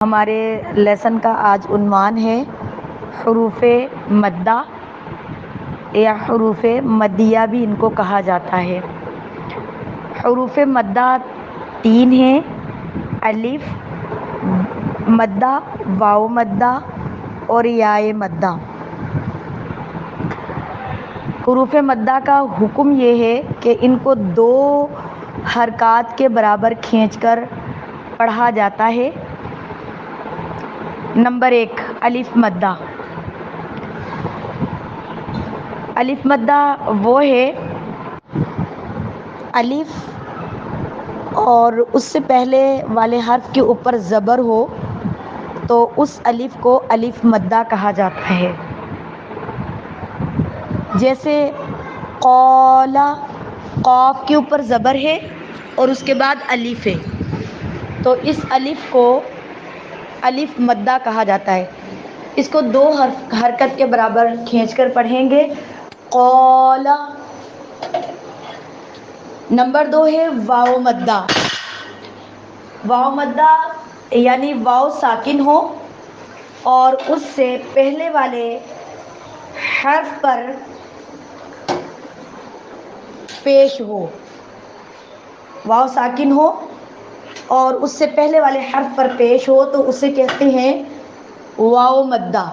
ہمارے لیسن کا آج عنوان ہے حروف مدہ یا حروف مدیہ بھی ان کو کہا جاتا ہے۔ حروف مدہ 3 ہیں: الف مدہ، واو مدہ اور یائے مدہ۔ حروف مدہ کا حکم یہ ہے کہ ان کو 2 حرکات کے برابر کھینچ کر پڑھا جاتا ہے۔ نمبر 1 الف مدہ۔ الف مدہ وہ ہے الف اور اس سے پہلے والے حرف کے اوپر زبر ہو تو اس الف کو الف مدہ کہا جاتا ہے۔ جیسے قال، قاف کے اوپر زبر ہے اور اس کے بعد الف ہے تو اس الف کو الف مدہ کہا جاتا ہے۔ اس کو 2 حرکت کے برابر کھینچ کر پڑھیں گے، قال۔ نمبر 2 ہے واو مدہ۔ واو مدہ یعنی واو ساکن ہو اور اس سے پہلے والے حرف پر پیش ہو۔ واو ساکن ہو اور اس سے پہلے والے حرف پر پیش ہو تو اسے کہتے ہیں واو مدہ۔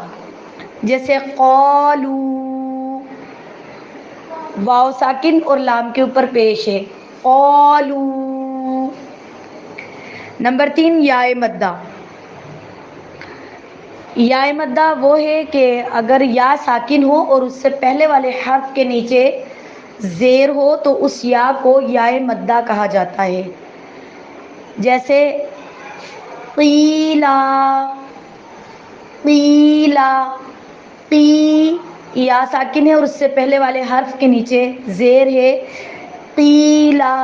جیسے قالو، واو ساکن اور لام کے اوپر پیش ہے، قالو۔ نمبر 3 یائے مدہ۔ یائے مدہ وہ ہے کہ اگر یا ساکن ہو اور اس سے پہلے والے حرف کے نیچے زیر ہو تو اس یا کو یائے مدہ کہا جاتا ہے۔ جیسے قیلا، قیلا، قی، یا ساکن ہے اور اس سے پہلے والے حرف کے نیچے زیر ہے، قیلا۔